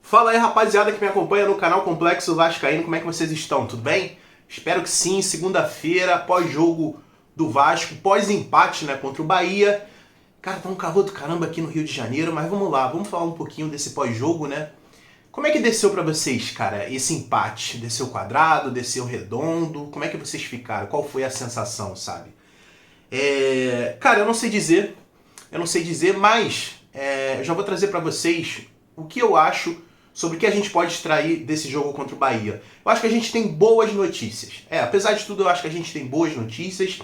Fala aí, rapaziada que me acompanha no canal Complexo Vascaíno, como é que vocês estão? Tudo bem? Espero que sim. Segunda-feira, pós-jogo do Vasco, pós-empate, né, contra o Bahia. Cara, tá um calor do caramba aqui no Rio de Janeiro, mas vamos lá, vamos falar um pouquinho desse pós-jogo, né? Como é que desceu pra vocês, cara, esse empate? Desceu quadrado, desceu redondo? Como é que vocês ficaram? Qual foi a sensação, sabe? Cara, eu não sei dizer, mas eu já vou trazer pra vocês o que eu acho sobre o que a gente pode extrair desse jogo contra o Bahia. Eu acho que a gente tem boas notícias. Apesar de tudo, eu acho que a gente tem boas notícias.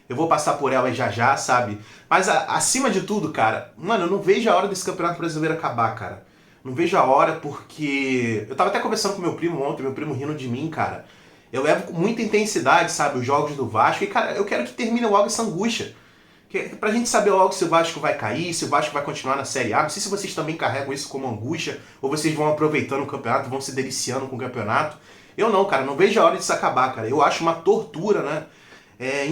Eu vou passar por elas já já, sabe? Mas acima de tudo, cara, mano, eu não vejo a hora desse Campeonato Brasileiro acabar, cara. Não vejo a hora porque... Eu tava até conversando com meu primo ontem, meu primo rindo de mim, cara. Eu levo com muita intensidade, sabe, os jogos do Vasco. E, cara, eu quero que termine logo essa angústia. Pra gente saber logo se o Vasco vai cair, se o Vasco vai continuar na Série A. Não sei se vocês também carregam isso como angústia, ou vocês vão aproveitando o campeonato, vão se deliciando com o campeonato. Eu não, cara, não vejo a hora disso acabar, cara. Eu acho uma tortura, né?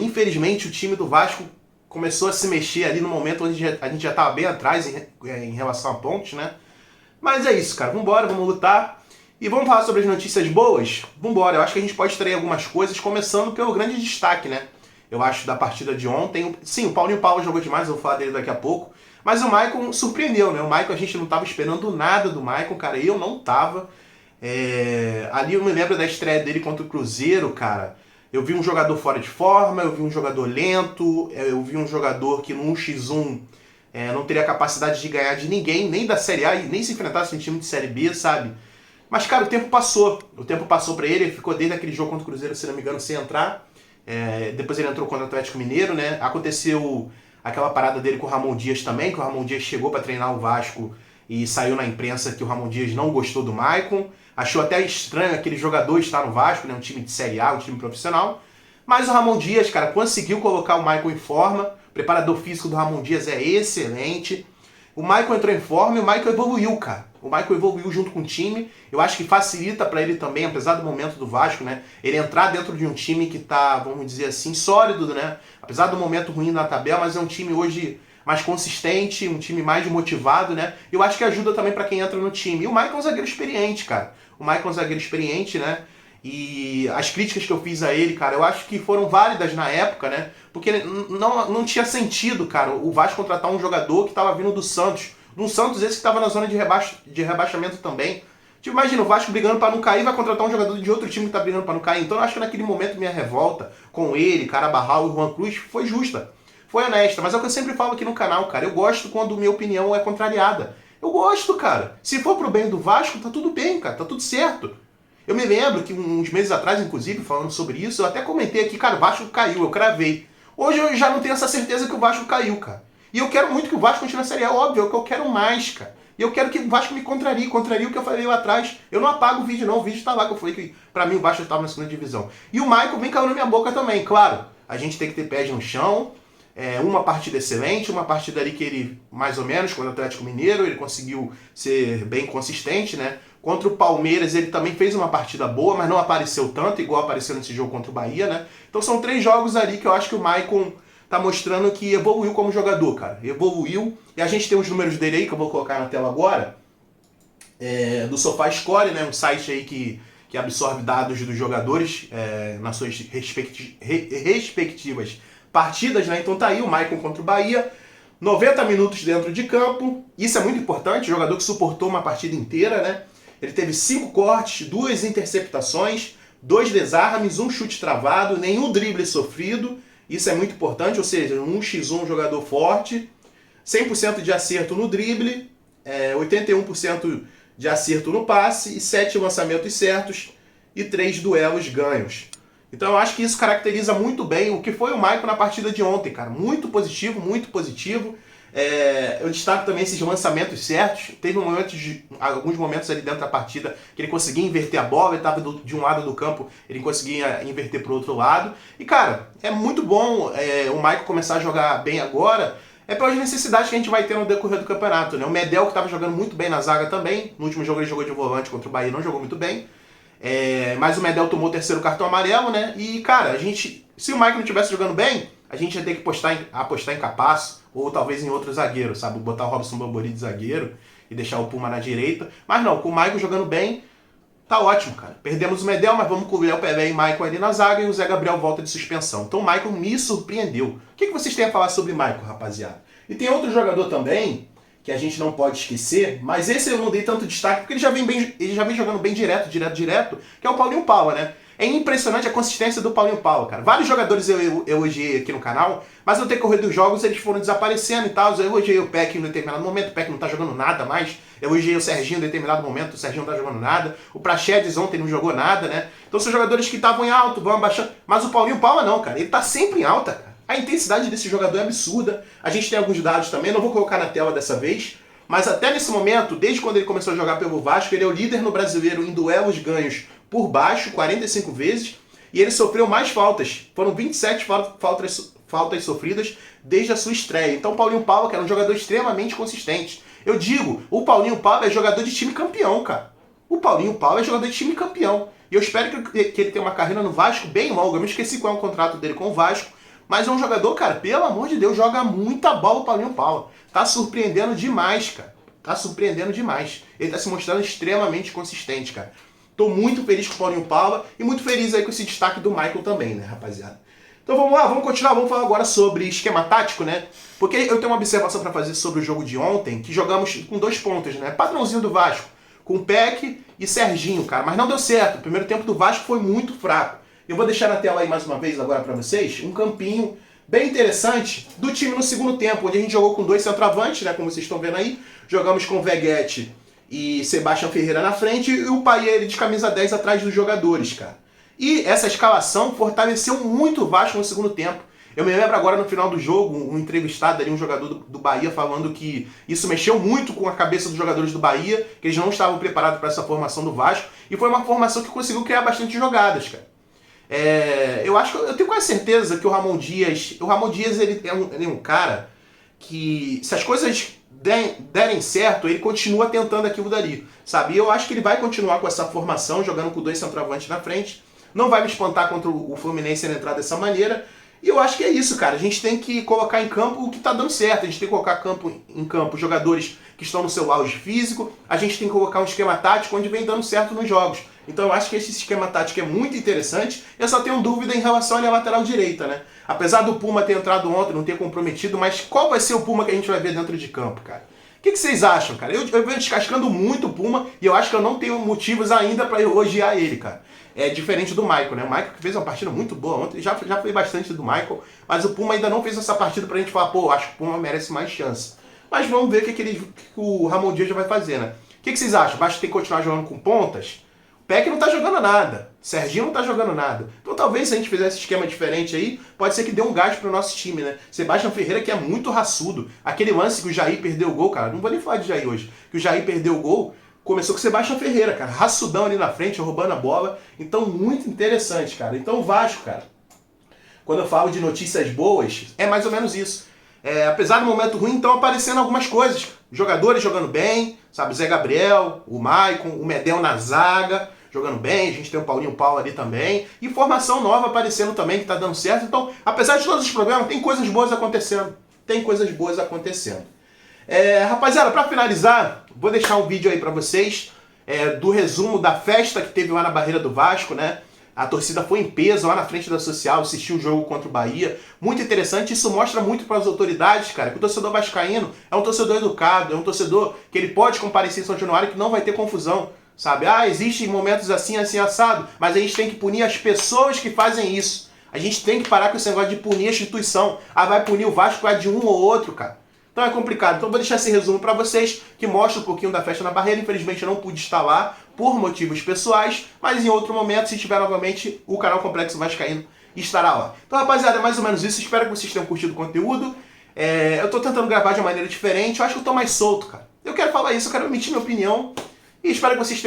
Infelizmente, o time do Vasco começou a se mexer ali no momento onde a gente já estava bem atrás em relação a pontos, né? Mas é isso, cara. Vambora, vamos lutar. E vamos falar sobre as notícias boas? Vambora, eu acho que a gente pode extrair algumas coisas, começando pelo grande destaque, né? Eu acho, da partida de ontem. Sim, o Paulinho Paulo jogou demais, eu vou falar dele daqui a pouco. Mas o Maicon surpreendeu, né? O Maicon, a gente não estava esperando nada do Maicon, cara. Eu não tava. Ali eu me lembro da estreia dele contra o Cruzeiro, cara. Eu vi um jogador fora de forma, eu vi um jogador lento, eu vi um jogador que no 1x1 não teria capacidade de ganhar de ninguém, nem da Série A, e nem se enfrentasse em time de Série B, sabe? Mas, cara, o tempo passou. O tempo passou pra ele ficou desde aquele jogo contra o Cruzeiro, se não me engano, sem entrar. Depois ele entrou contra o Atlético Mineiro, né? Aconteceu aquela parada dele com o Ramon Dias também, que o Ramon Dias chegou para treinar o Vasco e saiu na imprensa que o Ramon Dias não gostou do Maicon. Achou até estranho aquele jogador estar no Vasco, né? Um time de Série A, um time profissional. Mas o Ramon Dias, cara, conseguiu colocar o Maicon em forma. O preparador físico do Ramon Dias é excelente. O Maicon entrou em forma e o Maicon evoluiu, cara. O Maicon evoluiu junto com o time. Eu acho que facilita para ele também, apesar do momento do Vasco, né? Ele entrar dentro de um time que tá, vamos dizer assim, sólido, né? Apesar do momento ruim na tabela, mas é um time hoje mais consistente, um time mais motivado, né? Eu acho que ajuda também para quem entra no time. E o Maicon é um zagueiro experiente, cara. O Maicon é um zagueiro experiente, né? E as críticas que eu fiz a ele, cara, eu acho que foram válidas na época, né? Porque não tinha sentido, cara, o Vasco contratar um jogador que estava vindo do Santos. Do Santos esse que estava na zona de rebaixamento também. Tipo, imagina, o Vasco brigando para não cair, vai contratar um jogador de outro time que tá brigando para não cair. Então eu acho que naquele momento minha revolta com ele, Carabarral e Juan Cruz foi justa. Foi honesta. Mas é o que eu sempre falo aqui no canal, cara. Eu gosto quando minha opinião é contrariada. Eu gosto, cara. Se for pro bem do Vasco, tá tudo bem, cara. Tá tudo certo. Eu me lembro que uns meses atrás, inclusive, falando sobre isso, eu até comentei aqui, cara, o Vasco caiu, eu cravei. Hoje eu já não tenho essa certeza que o Vasco caiu, cara. E eu quero muito que o Vasco continue na Série A, óbvio, é o que eu quero mais, cara. E eu quero que o Vasco me contrarie o que eu falei lá atrás. Eu não apago o vídeo não, o vídeo tá lá que eu falei que pra mim o Vasco estava na segunda divisão. E o Maicon vem caindo na minha boca também, claro. A gente tem que ter pés no chão. Uma partida excelente, uma partida ali que ele, mais ou menos, contra o Atlético Mineiro, ele conseguiu ser bem consistente, né? Contra o Palmeiras ele também fez uma partida boa, mas não apareceu tanto, igual apareceu nesse jogo contra o Bahia, né? Então são 3 jogos ali que eu acho que o Maicon tá mostrando que evoluiu como jogador, cara. Evoluiu, e a gente tem os números dele aí, que eu vou colocar na tela agora, do SofaScore, né? Um site aí que absorve dados dos jogadores nas suas respectivas partidas, né? Então tá aí o Maicon contra o Bahia, 90 minutos dentro de campo, isso é muito importante, jogador que suportou uma partida inteira, né? Ele teve 5 cortes, 2 interceptações, 2 desarmes, 1 chute travado, nenhum drible sofrido, isso é muito importante, ou seja, um 1x1 jogador forte, 100% de acerto no drible, 81% de acerto no passe, e 7 lançamentos certos e 3 duelos ganhos. Então eu acho que isso caracteriza muito bem o que foi o Maicon na partida de ontem, cara. Muito positivo, muito positivo. Eu destaco também esses lançamentos certos. Teve alguns momentos ali dentro da partida que ele conseguia inverter a bola, ele estava de um lado do campo, ele conseguia inverter para o outro lado. E cara, é muito bom o Maicon começar a jogar bem agora, pelas necessidades que a gente vai ter no decorrer do campeonato, né? O Medel, que estava jogando muito bem na zaga também, no último jogo ele jogou de volante contra o Bahia, não jogou muito bem. Mas o Medel tomou o 3º cartão amarelo, né? E, cara, se o Maicon não estivesse jogando bem, a gente ia ter que apostar em Capasso, ou talvez em outro zagueiro, sabe? Botar o Robson Bambori de zagueiro e deixar o Puma na direita. Mas não, com o Maicon jogando bem, tá ótimo, cara. Perdemos o Medel, mas vamos com o Léo Pelé e Maicon ali na zaga e o Zé Gabriel volta de suspensão. Então o Maicon me surpreendeu. O que vocês têm a falar sobre Maicon, rapaziada? E tem outro jogador também, que a gente não pode esquecer, mas esse eu não dei tanto destaque, porque ele já vem jogando bem direto, que é o Paulinho Paula, né? É impressionante a consistência do Paulinho Paula, cara. Vários jogadores eu elogiei aqui no canal, mas no decorrer dos jogos eles foram desaparecendo e tal. Eu elogiei o Peck em um determinado momento, o Peck não tá jogando nada mais. Eu elogiei o Serginho em determinado momento, o Serginho não tá jogando nada. O Praxedes ontem não jogou nada, né? Então são jogadores que estavam em alto, vão abaixando. Mas o Paulinho Paula não, cara. Ele tá sempre em alta, cara. A intensidade desse jogador é absurda. A gente tem alguns dados também, não vou colocar na tela dessa vez. Mas até nesse momento, desde quando ele começou a jogar pelo Vasco, ele é o líder no Brasileiro em duelos ganhos por baixo, 45 vezes, e ele sofreu mais faltas. Foram 27 faltas sofridas desde a sua estreia. Então o Paulinho Paula, que era um jogador extremamente consistente. Eu digo, o Paulinho Paula é jogador de time campeão, cara. O Paulinho Paula é jogador de time campeão. E eu espero que ele tenha uma carreira no Vasco bem longa. Eu me esqueci qual é o contrato dele com o Vasco, mas é um jogador, cara, pelo amor de Deus, joga muita bola o Paulinho Paula. Tá surpreendendo demais, cara. Tá surpreendendo demais. Ele tá se mostrando extremamente consistente, cara. Tô muito feliz com o Paulinho Paula e muito feliz aí com esse destaque do Michael também, né, rapaziada? Então vamos lá, vamos continuar, vamos falar agora sobre esquema tático, né? Porque eu tenho uma observação para fazer sobre o jogo de ontem, que jogamos com 2 pontas, né? Padrãozinho do Vasco, com Peck e Serginho, cara. Mas não deu certo. O primeiro tempo do Vasco foi muito fraco. Eu vou deixar na tela aí mais uma vez agora para vocês um campinho bem interessante do time no segundo tempo, onde a gente jogou com 2 centroavantes, né? Como vocês estão vendo aí. Jogamos com Veguete e Sebastião Ferreira na frente e o Paier de camisa 10 atrás dos jogadores, cara. E essa escalação fortaleceu muito o Vasco no segundo tempo. Eu me lembro agora no final do jogo, um entrevistado ali, um jogador do Bahia, falando que isso mexeu muito com a cabeça dos jogadores do Bahia, que eles não estavam preparados para essa formação do Vasco, e foi uma formação que conseguiu criar bastante jogadas, cara. Eu tenho quase certeza que o Ramon Dias ele é um cara que, se as coisas derem certo, ele continua tentando aquilo dali, sabe? E eu acho que ele vai continuar com essa formação, jogando com 2 centroavantes na frente. Não vai me espantar contra o Fluminense ele entrar dessa maneira. E eu acho que é isso, cara. A gente tem que colocar em campo o que tá dando certo. A gente tem que colocar em campo jogadores que estão no seu auge físico. A gente tem que colocar um esquema tático onde vem dando certo nos jogos. Então eu acho que esse esquema tático é muito interessante. Eu só tenho dúvida em relação à linha lateral direita, né? Apesar do Puma ter entrado ontem, não ter comprometido, mas qual vai ser o Puma que a gente vai ver dentro de campo, cara? O que vocês acham, cara? Eu venho descascando muito o Puma e eu acho que eu não tenho motivos ainda para elogiar ele, cara. É diferente do Michael, né? O Michael que fez uma partida muito boa ontem, já falei bastante do Michael, mas o Puma ainda não fez essa partida pra gente falar, pô, acho que o Puma merece mais chance. Mas vamos ver o que o Ramon Dias vai fazer, né? O que vocês acham? Basta ter que continuar jogando com pontas? O Peck não tá jogando nada, o Serginho não tá jogando nada. Então talvez se a gente fizesse esquema diferente aí, pode ser que dê um gás pro nosso time, né? Sebastião Ferreira que é muito raçudo. Aquele lance que o Jair perdeu o gol, cara, não vou nem falar de Jair hoje, que o Jair perdeu o gol, começou com o Sebastião Ferreira, cara, raçudão ali na frente, roubando a bola. Então, muito interessante, cara. Então, o Vasco, cara, quando eu falo de notícias boas, é mais ou menos isso. Apesar do momento ruim, estão aparecendo algumas coisas. Jogadores jogando bem, sabe? O Zé Gabriel, o Maicon, o Medel na zaga, jogando bem. A gente tem o Paulinho Paula ali também. E formação nova aparecendo também, que tá dando certo. Então, apesar de todos os problemas, tem coisas boas acontecendo. Tem coisas boas acontecendo. Rapaziada, pra finalizar, vou deixar um vídeo aí pra vocês do resumo da festa que teve lá na Barreira do Vasco, né? A torcida foi em peso lá na frente da Social, assistiu o jogo contra o Bahia. Muito interessante, isso mostra muito para as autoridades, cara, que o torcedor vascaíno é um torcedor educado, é um torcedor que ele pode comparecer em São Januário que não vai ter confusão, sabe? Existem momentos assim, assim, assado, mas a gente tem que punir as pessoas que fazem isso. A gente tem que parar com esse negócio de punir a instituição. Vai punir o Vasco de um ou outro, cara. Então é complicado. Então eu vou deixar esse resumo para vocês, que mostra um pouquinho da festa na Barreira. Infelizmente eu não pude estar lá por motivos pessoais, mas em outro momento, se tiver novamente, o canal Complexo Vascaíno estará lá. Então, rapaziada, é mais ou menos isso. Espero que vocês tenham curtido o conteúdo. Eu tô tentando gravar de uma maneira diferente. Eu acho que eu tô mais solto, cara. Eu quero falar isso, eu quero emitir minha opinião. E espero que vocês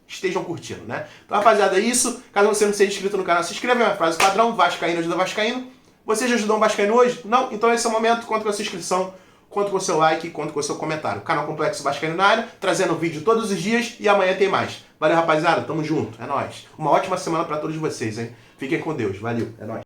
estejam curtindo, né? Então, rapaziada, é isso. Caso você não seja inscrito no canal, se inscreva. É uma frase padrão. Vascaíno ajuda Vascaíno. Você já ajudou um Vascaíno hoje? Não? Então esse é o momento. Conta com a sua inscrição, conta com o seu like, conta com o seu comentário. Canal Complexo Vascaíno na área, trazendo vídeo todos os dias e amanhã tem mais. Valeu, rapaziada. Tamo junto. É nóis. Uma ótima semana pra todos vocês, hein? Fiquem com Deus. Valeu. É nóis.